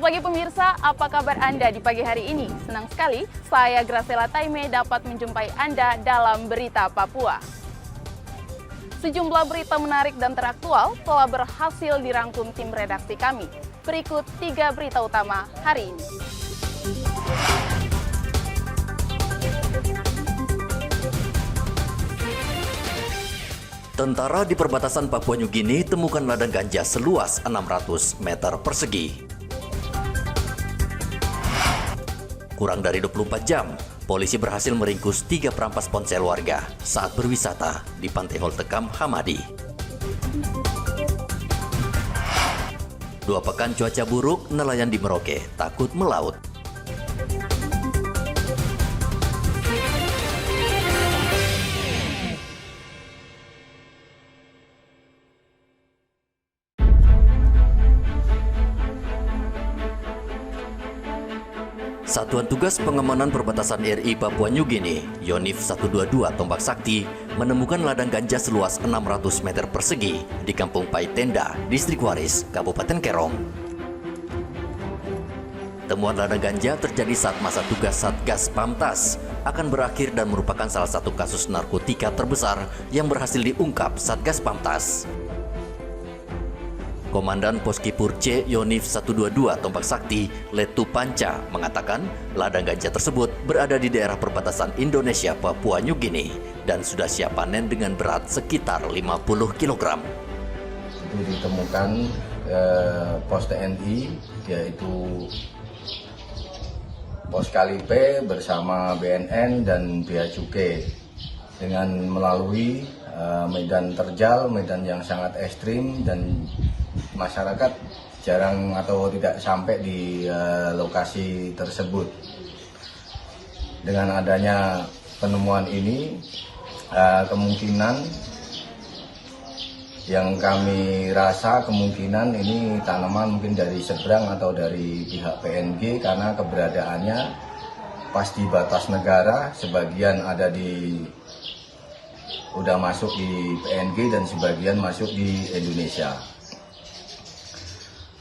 Selamat pagi pemirsa, apa kabar Anda di pagi hari ini? Senang sekali, saya Graciela Taime dapat menjumpai Anda dalam Berita Papua. Sejumlah berita menarik dan teraktual telah berhasil dirangkum tim redaksi kami. Berikut 3 berita utama hari ini. Tentara di perbatasan Papua Nugini temukan ladang ganja seluas 600 meter persegi. Kurang dari 24 jam, polisi berhasil meringkus 3 perampas ponsel warga saat berwisata di Pantai Holtekam, Hamadi. 2 pekan cuaca buruk, nelayan di Merauke takut melaut. Satuan Tugas Pengamanan Perbatasan RI Papua Nugini, Yonif 122 Tombak Sakti, menemukan ladang ganja seluas 600 meter persegi di Kampung Pai Tenda, Distrik Waris, Kabupaten Kerong. Temuan ladang ganja terjadi saat masa tugas Satgas Pamtas akan berakhir dan merupakan salah satu kasus narkotika terbesar yang berhasil diungkap Satgas Pamtas. Komandan Poskipur C Yonif 122 Tombak Sakti, Letu Panca, mengatakan ladang ganja tersebut berada di daerah perbatasan Indonesia Papua Nugini dan sudah siap panen dengan berat sekitar 50 kg. Itu ditemukan pos TNI, yaitu Pos Kalipe bersama BNN dan Bea Cukai, dengan melalui medan terjal, medan yang sangat ekstrim, dan masyarakat jarang atau tidak sampai di lokasi tersebut. Dengan adanya penemuan ini, kemungkinan yang kami rasa kemungkinan ini tanaman mungkin dari seberang atau dari pihak PNG, karena keberadaannya pas di batas negara, sebagian ada udah masuk di PNG dan sebagian masuk di Indonesia.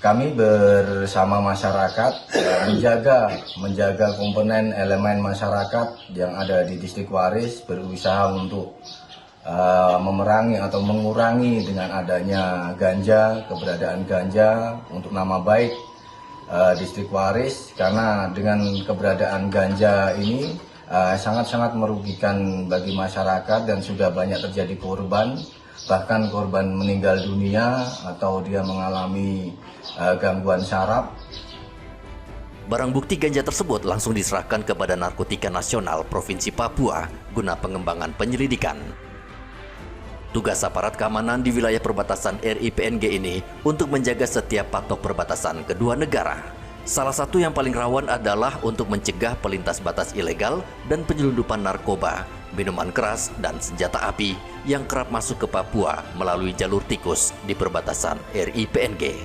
Kami bersama masyarakat menjaga komponen elemen masyarakat yang ada di Distrik Waris, berusaha untuk memerangi atau mengurangi dengan adanya ganja, keberadaan ganja untuk nama baik Distrik Waris, karena dengan keberadaan ganja ini sangat-sangat merugikan bagi masyarakat dan sudah banyak terjadi korban, bahkan korban meninggal dunia atau dia mengalami gangguan saraf. Barang bukti ganja tersebut langsung diserahkan kepada Narkotika Nasional Provinsi Papua guna pengembangan penyelidikan. Tugas aparat keamanan di wilayah perbatasan RI PNG ini untuk menjaga setiap patok perbatasan kedua negara. Salah satu yang paling rawan adalah untuk mencegah pelintas batas ilegal dan penyelundupan narkoba, minuman keras, dan senjata api yang kerap masuk ke Papua melalui jalur tikus di perbatasan RI PNG.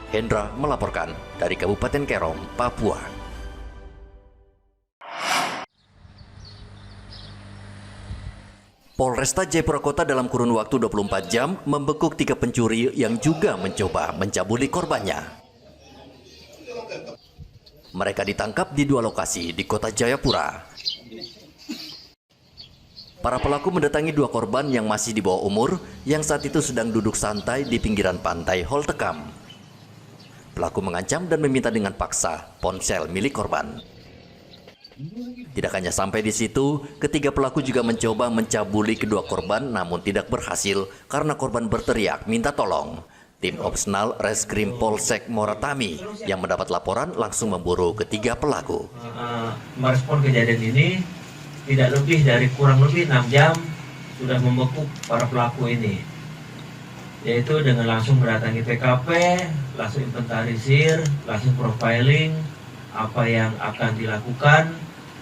Hendra melaporkan dari Kabupaten Kerong, Papua. Polresta Jayapura Kota dalam kurun waktu 24 jam membekuk 3 pencuri yang juga mencoba mencabuli korbannya. Mereka ditangkap di 2 lokasi di kota Jayapura. Para pelaku mendatangi 2 korban yang masih di bawah umur yang saat itu sedang duduk santai di pinggiran pantai Holtekam. Pelaku mengancam dan meminta dengan paksa ponsel milik korban. Tidak hanya sampai di situ, ketiga pelaku juga mencoba mencabuli kedua korban namun tidak berhasil karena korban berteriak minta tolong. Tim Opsenal Reskrim Polsek Moratami yang mendapat laporan langsung memburu ketiga pelaku. Merespon kejadian ini, tidak lebih dari kurang lebih 6 jam sudah membekuk para pelaku ini, yaitu dengan langsung mendatangi TKP, langsung inventarisir, langsung profiling apa yang akan dilakukan,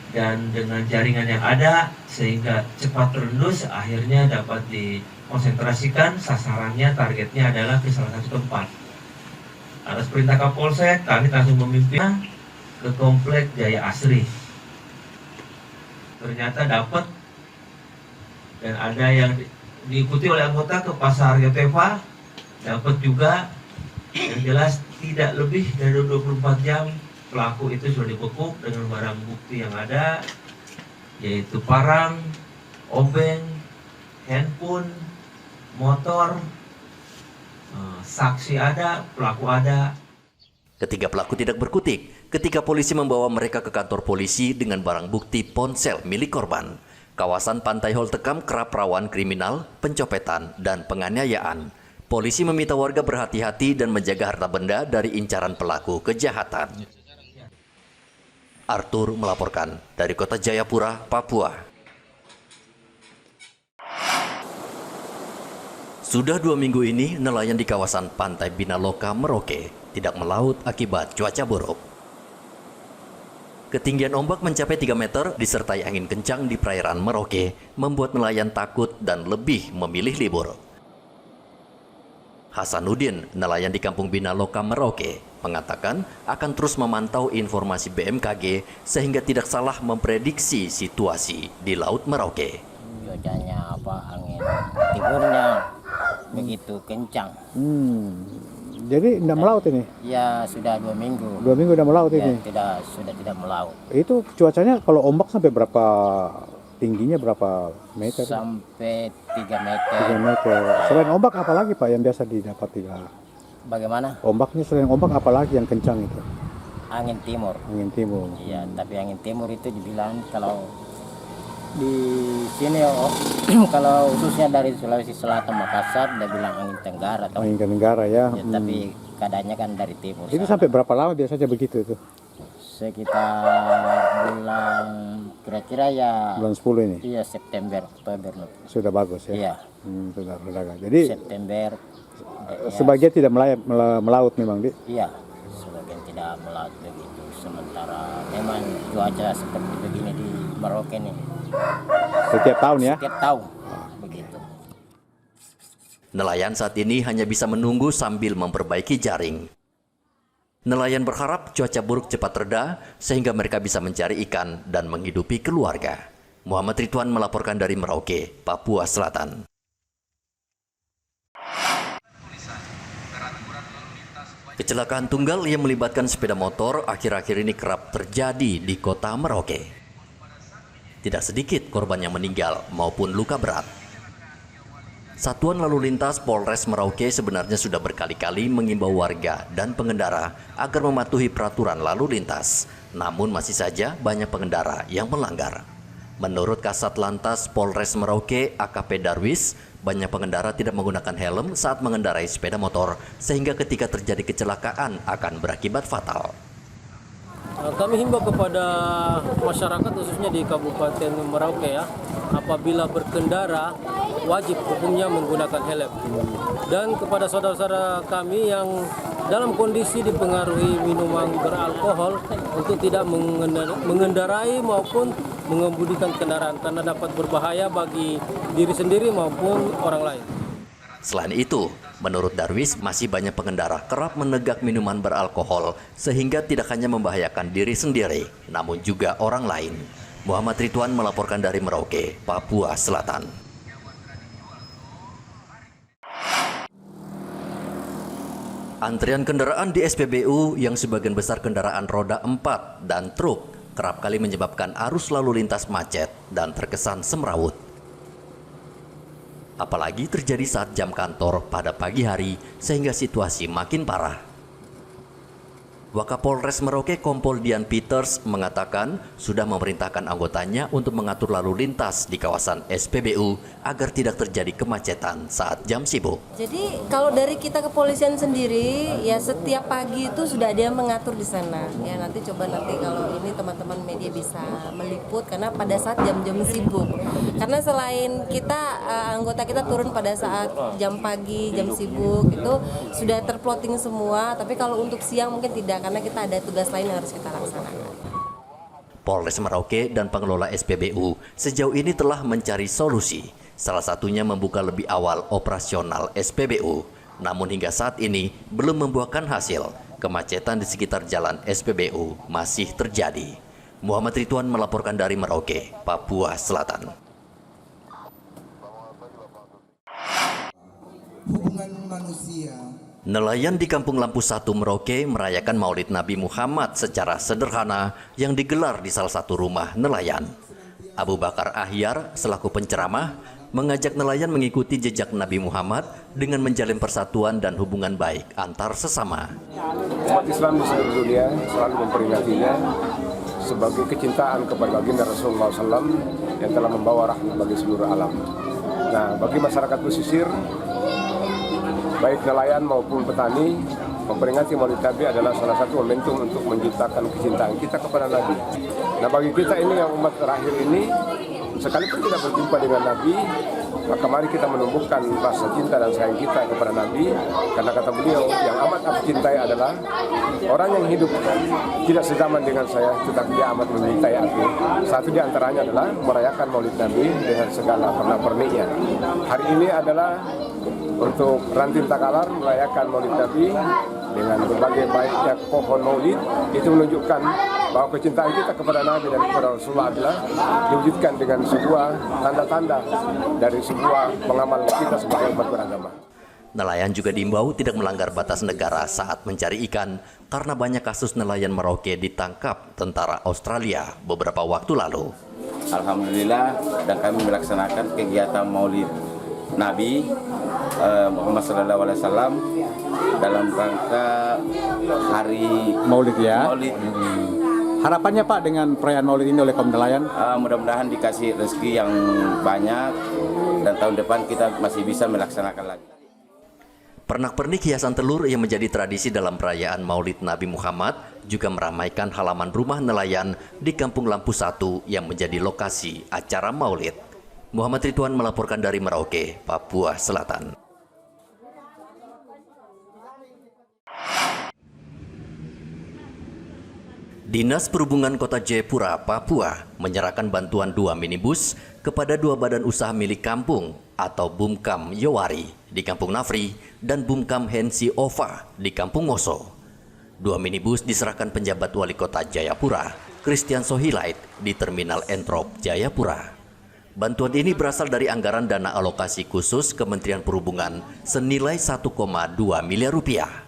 dan dengan jaringan yang ada sehingga cepat terendus, akhirnya dapat dikonsentrasikan. Sasarannya, targetnya adalah ke salah satu tempat. Atas perintah Kapolsek, kami langsung memimpin ke Komplek Jaya Asri. Ternyata dapat, dan ada yang diikuti oleh anggota ke Pasar Yotefa, dapat juga. Yang jelas tidak lebih dari 24 jam pelaku itu sudah dibekuk dengan barang bukti yang ada, yaitu parang, obeng, handphone, motor, saksi ada, pelaku ada. Ketiga pelaku tidak berkutik ketika polisi membawa mereka ke kantor polisi dengan barang bukti ponsel milik korban. Kawasan Pantai Hol Tekam kerap rawan kriminal, pencopetan, dan penganiayaan. Polisi meminta warga berhati-hati dan menjaga harta benda dari incaran pelaku kejahatan. Arthur melaporkan dari Kota Jayapura, Papua. Sudah 2 minggu ini, nelayan di kawasan Pantai Binaloka, Merauke tidak melaut akibat cuaca buruk. Ketinggian ombak mencapai 3 meter disertai angin kencang di perairan Merauke membuat nelayan takut dan lebih memilih libur. Hasanuddin, nelayan di Kampung Binaloka, Merauke, mengatakan akan terus memantau informasi BMKG sehingga tidak salah memprediksi situasi di Laut Merauke. Cuacanya angin timurnya begitu kencang. Jadi tidak melaut ini? Ya sudah 2 minggu. 2 minggu tidak melaut ya, ini? Sudah tidak melaut. Itu cuacanya kalau ombak sampai berapa tingginya, berapa meter? Sampai 3 meter. 3 meter. Selain ombak apa lagi Pak yang biasa didapat? Bagaimana? Ombaknya selain ombak apa lagi yang kencang itu? Angin timur. Angin timur. Iya, tapi angin timur itu dibilang kalau di sini kalau khususnya dari Sulawesi Selatan, Makassar, dia bilang angin tenggara. Angin tenggara ya. Tapi keadaannya kan dari timur. Itu sampai berapa lama biasanya begitu itu? Sekitar bulan kira-kira ya bulan 10 ini? Iya, September, Oktober. Sudah bagus ya? Iya. Sudah berdagang. Jadi September. sebagian tidak melaut memang, Di? Iya, sebagian tidak melaut begitu. Sementara memang cuaca seperti begini di Merauke nih. Setiap tahun ya? Setiap tahun, begitu. Nelayan saat ini hanya bisa menunggu sambil memperbaiki jaring. Nelayan berharap cuaca buruk cepat reda sehingga mereka bisa mencari ikan dan menghidupi keluarga. Muhammad Ridwan melaporkan dari Merauke, Papua Selatan. Kecelakaan tunggal yang melibatkan sepeda motor akhir-akhir ini kerap terjadi di kota Merauke. Tidak sedikit korban yang meninggal maupun luka berat. Satuan Lalu Lintas Polres Merauke sebenarnya sudah berkali-kali mengimbau warga dan pengendara agar mematuhi peraturan lalu lintas. Namun masih saja banyak pengendara yang melanggar. Menurut Kasat Lantas Polres Merauke AKP Darwis, banyak pengendara tidak menggunakan helm saat mengendarai sepeda motor sehingga ketika terjadi kecelakaan akan berakibat fatal. Kami himbau kepada masyarakat khususnya di Kabupaten Merauke ya, apabila berkendara wajib hukumnya menggunakan helm. Dan kepada saudara-saudara kami yang dalam kondisi dipengaruhi minuman beralkohol untuk tidak mengendarai maupun mengemudikan kendaraan karena dapat berbahaya bagi diri sendiri maupun orang lain. Selain itu, menurut Darwis masih banyak pengendara kerap menegak minuman beralkohol sehingga tidak hanya membahayakan diri sendiri, namun juga orang lain. Muhammad Ridwan melaporkan dari Merauke, Papua Selatan. Antrian kendaraan di SPBU yang sebagian besar kendaraan roda 4 dan truk kerap kali menyebabkan arus lalu lintas macet dan terkesan semrawut. Apalagi terjadi saat jam kantor pada pagi hari sehingga situasi makin parah. Wakapolres Merauke Kompol Dian Peters mengatakan sudah memerintahkan anggotanya untuk mengatur lalu lintas di kawasan SPBU agar tidak terjadi kemacetan saat jam sibuk. Jadi kalau dari kita kepolisian sendiri ya setiap pagi itu sudah ada yang mengatur di sana. Ya nanti kalau ini teman-teman media bisa meliput karena pada saat jam-jam sibuk. Karena selain kita anggota kita turun pada saat jam pagi, jam sibuk itu sudah terplotting semua. Tapi kalau untuk siang mungkin tidak karena kita ada tugas lain yang harus kita laksanakan. Polres Merauke dan pengelola SPBU sejauh ini telah mencari solusi. Salah satunya membuka lebih awal operasional SPBU. Namun hingga saat ini belum membuahkan hasil. Kemacetan di sekitar jalan SPBU masih terjadi. Muhammad Ridwan melaporkan dari Merauke, Papua Selatan. Hubungan manusia Nelayan di Kampung Lampu 1 Merauke merayakan Maulid Nabi Muhammad secara sederhana yang digelar di salah satu rumah nelayan. Abu Bakar Ahyar selaku penceramah mengajak nelayan mengikuti jejak Nabi Muhammad dengan menjalin persatuan dan hubungan baik antar sesama. Umat Islam di seluruh dunia selalu memperingatinya sebagai kecintaan kepada baginda Rasulullah SAW yang telah membawa rahmat bagi seluruh alam. Nah, bagi masyarakat pesisir, baik nelayan maupun petani, memperingati Maulid Nabi adalah salah satu momentum untuk menciptakan kecintaan kita kepada Nabi. Nah, bagi kita ini yang umat terakhir ini, sekalipun tidak berjumpa dengan Nabi, maka mari kita menumbuhkan rasa cinta dan sayang kita kepada Nabi, karena kata beliau, yang amat aku cintai adalah orang yang hidup tidak sezaman dengan saya, tetapi dia amat mencintai aku. Satu di antaranya adalah merayakan Maulid Nabi dengan segala pernak-perniknya. Hari ini adalah untuk Rantin Takalar merayakan Maulid Nabi dengan berbagai baiknya pohon maulid. Itu menunjukkan bahwa kecintaan kita kepada Nabi dan kepada Rasulullah adalah diwujudkan dengan sebuah tanda-tanda dari sebuah pengamal kita sebagai umat beragama. Nelayan juga diimbau tidak melanggar batas negara saat mencari ikan karena banyak kasus nelayan Merauke ditangkap tentara Australia beberapa waktu lalu. Alhamdulillah, dan kami melaksanakan kegiatan Maulid Nabi Muhammad SAW dalam rangka hari Maulid ya. Maulid. Harapannya Pak dengan perayaan Maulid ini oleh kaum nelayan? Mudah-mudahan dikasih rezeki yang banyak dan tahun depan kita masih bisa melaksanakan lagi. Pernak-pernik hiasan telur yang menjadi tradisi dalam perayaan Maulid Nabi Muhammad juga meramaikan halaman rumah nelayan di Kampung Lampu 1 yang menjadi lokasi acara Maulid. Muhammad Ridwan melaporkan dari Merauke, Papua Selatan. Dinas Perhubungan Kota Jayapura, Papua menyerahkan bantuan 2 minibus kepada 2 badan usaha milik kampung atau Bumkam Yowari di Kampung Nafri dan Bumkam Hensi Ova di Kampung Moso. 2 minibus diserahkan penjabat Wali Kota Jayapura, Christian Sohilait di Terminal Entrop Jayapura. Bantuan ini berasal dari anggaran dana alokasi khusus Kementerian Perhubungan senilai 1,2 miliar rupiah.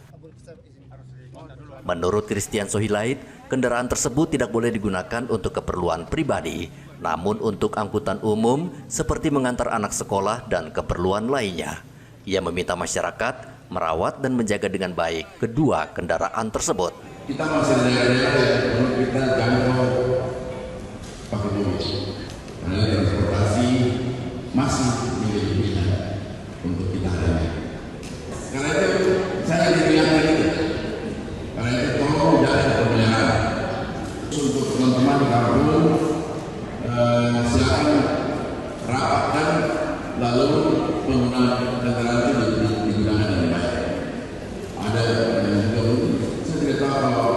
Menurut Christian Sohilait, kendaraan tersebut tidak boleh digunakan untuk keperluan pribadi, namun untuk angkutan umum seperti mengantar anak sekolah dan keperluan lainnya. Ia meminta masyarakat merawat dan menjaga dengan baik kedua kendaraan tersebut. Kita masih daerah-daerah yang kita jangkau pakai mobil. Karena transportasi masih menjadi pilihan untuk kita hari ini. Karena itu saya diingatkan itu. Karena itu tolong jaga pemeliharaan. Untuk teman-teman di kampung, silakan rapatkan lalu penggunaan kendaraan itu digunakan dengan baik. Ada yang juga saya tidak tahu kalau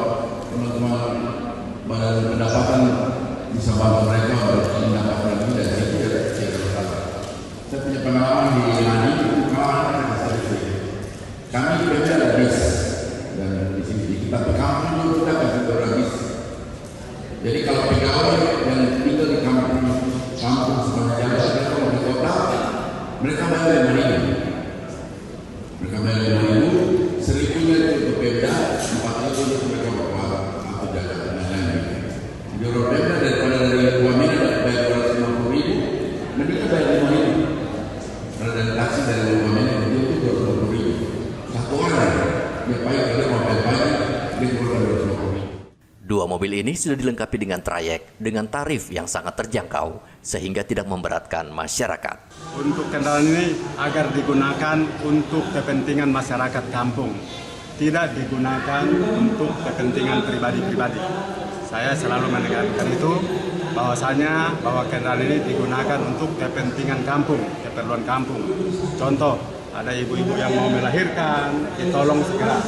teman-teman badan pendapatan bisa bantu mereka untuk mendapatkan lebih dari situ saya punya pengalaman di Lani, kami bekerja ada bis dan di sini kita ke kampung dulu kita kasih orang bis. Jadi kalau pegawai yang tinggal di kampung sebagai jabat mereka mau di kota, mereka bayar 5.000. Mereka bayar 5.000, 1.000-nya itu untuk Pemda, 4.000 itu mereka bawa atau jaga dan lain-lain. Di Pemda daripada dari Wamena bayar 250.000, mending bayar 5.000. Karena dari taksi dari Wamena itu 250.000. Satu orang dia payah kalau mau bayar pagi dia keluar 250.000. 2 mobil ini sudah dilengkapi dengan trayek dengan tarif yang sangat terjangkau sehingga tidak memberatkan masyarakat. Untuk kendaraan ini agar digunakan untuk kepentingan masyarakat kampung, tidak digunakan untuk kepentingan pribadi-pribadi. Saya selalu menekankan itu bahwasanya bahwa kendaraan ini digunakan untuk kepentingan kampung, keperluan kampung. Contoh, ada ibu-ibu yang mau melahirkan, ditolong segera.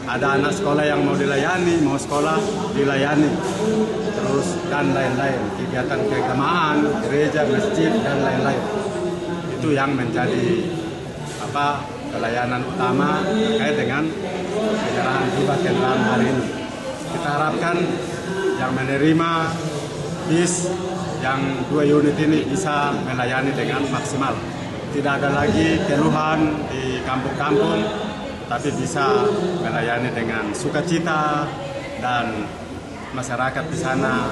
Ada anak sekolah yang mau dilayani, mau sekolah dilayani, terus dan lain-lain, kegiatan keagamaan, gereja, masjid dan lain-lain. Itu yang menjadi pelayanan utama terkait dengan penyerahan hibah kendaraan hari ini. Kita harapkan yang menerima bis yang 2 unit ini bisa melayani dengan maksimal. Tidak ada lagi keluhan di kampung-kampung tapi bisa melayani dengan sukacita dan masyarakat di sana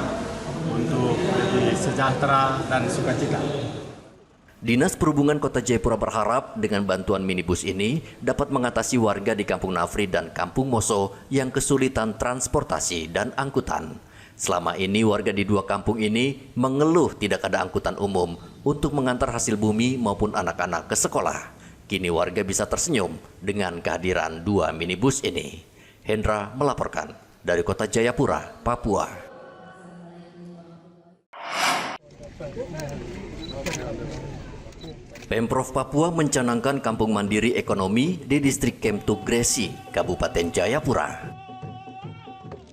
untuk lebih sejahtera dan sukacita. Dinas Perhubungan Kota Jayapura berharap dengan bantuan minibus ini dapat mengatasi warga di Kampung Nafri dan Kampung Moso yang kesulitan transportasi dan angkutan. Selama ini warga di dua kampung ini mengeluh tidak ada angkutan umum untuk mengantar hasil bumi maupun anak-anak ke sekolah. Kini warga bisa tersenyum dengan kehadiran dua minibus ini. Hendra melaporkan dari Kota Jayapura, Papua. Pemprov Papua mencanangkan kampung mandiri ekonomi di distrik Kemtuk Gresi, Kabupaten Jayapura.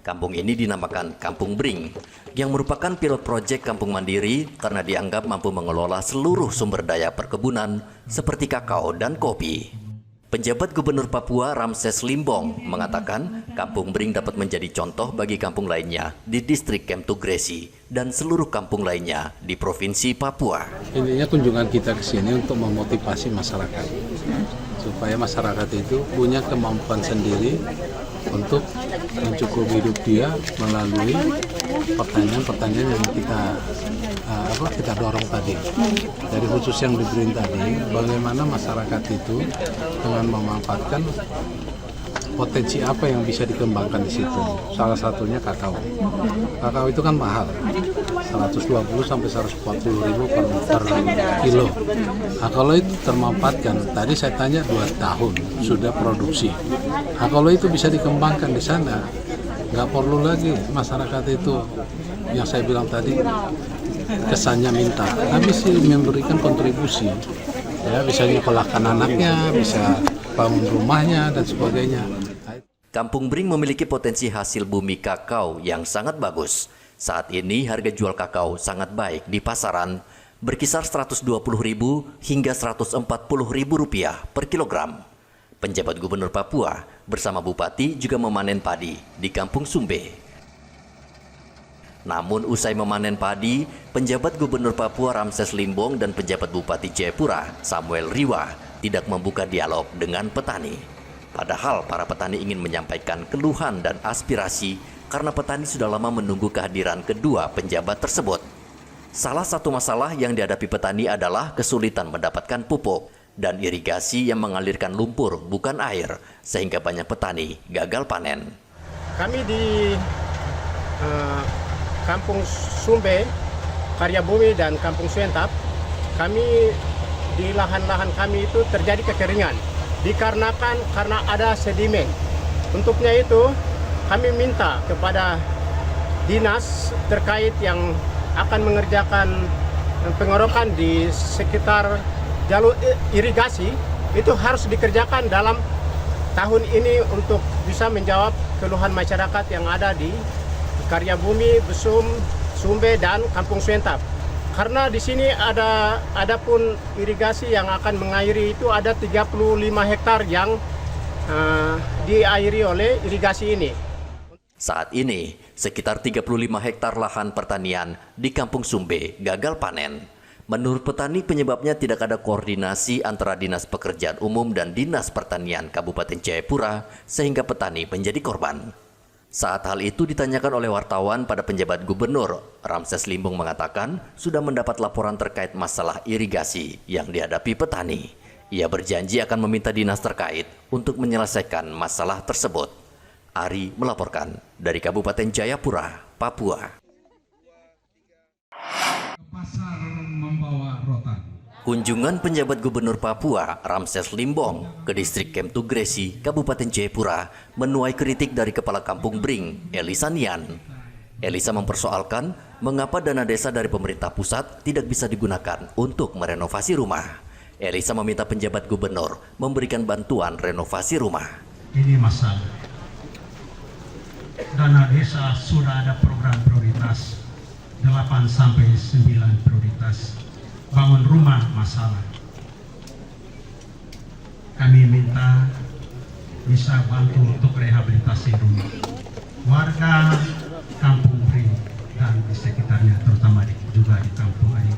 Kampung ini dinamakan Kampung Bring, yang merupakan pilot proyek kampung mandiri karena dianggap mampu mengelola seluruh sumber daya perkebunan seperti kakao dan kopi. Penjabat Gubernur Papua Ramses Limbong mengatakan Kampung Bring dapat menjadi contoh bagi kampung lainnya di distrik Kemtuk Gresi dan seluruh kampung lainnya di Provinsi Papua. Intinya kunjungan kita ke sini untuk memotivasi masyarakat supaya masyarakat itu punya kemampuan sendiri untuk mencukupi hidup dia melalui pertanyaan-pertanyaan yang kita dorong tadi. Dari khusus yang diberi tadi, bagaimana masyarakat itu dengan memanfaatkan potensi apa yang bisa dikembangkan di situ. Salah satunya kakao. Kakao itu kan mahal, 120 sampai 140 ribu per kilo. Nah, kalau itu termanfaatkan, tadi saya tanya 2 tahun sudah produksi. Nah, kalau itu bisa dikembangkan di sana, nggak perlu lagi masyarakat itu yang saya bilang tadi kesannya minta, tapi sih memberikan kontribusi. Ya, bisa nyekolahkan anaknya, bisa bangun rumahnya dan sebagainya. Kampung Bring memiliki potensi hasil bumi kakao yang sangat bagus. Saat ini harga jual kakao sangat baik di pasaran, berkisar Rp120.000 hingga Rp140.000 per kilogram. Penjabat Gubernur Papua bersama Bupati juga memanen padi di Kampung Sumbe. Namun usai memanen padi, penjabat Gubernur Papua Ramses Limbong dan penjabat Bupati Jayapura Samuel Riwa tidak membuka dialog dengan petani. Padahal para petani ingin menyampaikan keluhan dan aspirasi karena petani sudah lama menunggu kehadiran kedua penjabat tersebut. Salah satu masalah yang dihadapi petani adalah kesulitan mendapatkan pupuk dan irigasi yang mengalirkan lumpur bukan air, sehingga banyak petani gagal panen. Kami di Kampung Sumbe, Karya Bumi dan Kampung Suentap, kami di lahan-lahan kami itu terjadi kekeringan dikarenakan karena ada sedimen. Untuknya itu kami minta kepada dinas terkait yang akan mengerjakan pengorokan di sekitar jalur irigasi itu harus dikerjakan dalam tahun ini untuk bisa menjawab keluhan masyarakat yang ada di Karya Bumi, Besum, Sumbe dan Kampung Suentap. Karena di sini ada pun irigasi yang akan mengairi itu ada 35 hektar yang diairi oleh irigasi ini. Saat ini, sekitar 35 hektar lahan pertanian di Kampung Sumbe gagal panen. Menurut petani, penyebabnya tidak ada koordinasi antara Dinas Pekerjaan Umum dan Dinas Pertanian Kabupaten Jayapura, sehingga petani menjadi korban. Saat hal itu ditanyakan oleh wartawan pada penjabat gubernur, Ramses Limbong mengatakan sudah mendapat laporan terkait masalah irigasi yang dihadapi petani. Ia berjanji akan meminta dinas terkait untuk menyelesaikan masalah tersebut. Ari melaporkan dari Kabupaten Jayapura, Papua. Pasar membawa rotan. Kunjungan penjabat Gubernur Papua Ramses Limbong ke distrik Kemtuk Gresi, Kabupaten Jayapura menuai kritik dari Kepala Kampung Bring, Elisa Nian. Elisa mempersoalkan mengapa dana desa dari pemerintah pusat tidak bisa digunakan untuk merenovasi rumah. Elisa meminta penjabat gubernur memberikan bantuan renovasi rumah. Ini masalah. Dana desa sudah ada program prioritas 8-9 prioritas. Bangun rumah masalah. Kami minta bisa bantu untuk rehabilitasi rumah warga Kampung Bring dan di sekitarnya, terutama juga di Kampung Ari.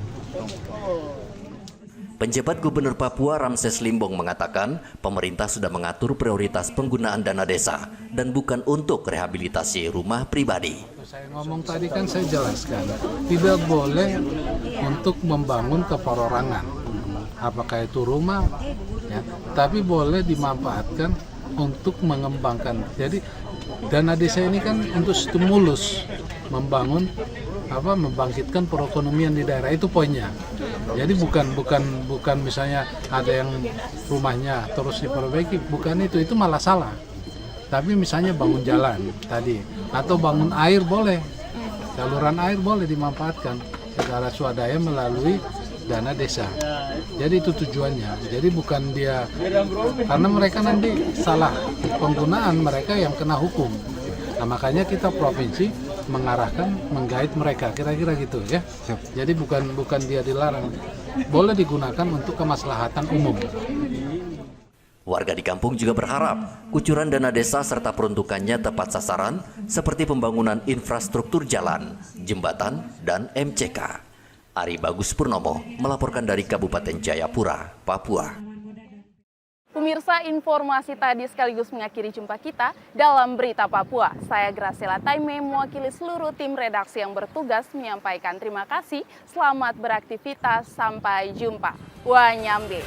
Penjabat Gubernur Papua Ramses Limbong mengatakan pemerintah sudah mengatur prioritas penggunaan dana desa dan bukan untuk rehabilitasi rumah pribadi. Saya ngomong tadi kan saya jelaskan, tidak boleh untuk membangun keperorangan, apakah itu rumah, ya, tapi boleh dimanfaatkan untuk mengembangkan. Jadi dana desa ini kan untuk stimulus membangun membangkitkan perekonomian di daerah, itu poinnya. Jadi bukan misalnya ada yang rumahnya terus diperbaiki, bukan itu malah salah. Tapi misalnya bangun jalan tadi atau bangun air boleh, saluran air boleh dimanfaatkan secara swadaya melalui dana desa. Jadi itu tujuannya. Jadi bukan dia, karena mereka nanti salah penggunaan, mereka yang kena hukum. Nah, makanya kita provinsi mengarahkan, menggait mereka, kira-kira gitu ya. Jadi bukan dia dilarang, boleh digunakan untuk kemaslahatan umum. Warga di kampung juga berharap kucuran dana desa serta peruntukannya tepat sasaran seperti pembangunan infrastruktur jalan, jembatan, dan MCK. Ari Bagus Purnomo melaporkan dari Kabupaten Jayapura, Papua. Pemirsa, informasi tadi sekaligus mengakhiri jumpa kita dalam Berita Papua. Saya Graciela Taime mewakili seluruh tim redaksi yang bertugas menyampaikan terima kasih. Selamat beraktivitas, sampai jumpa. Wanyambe.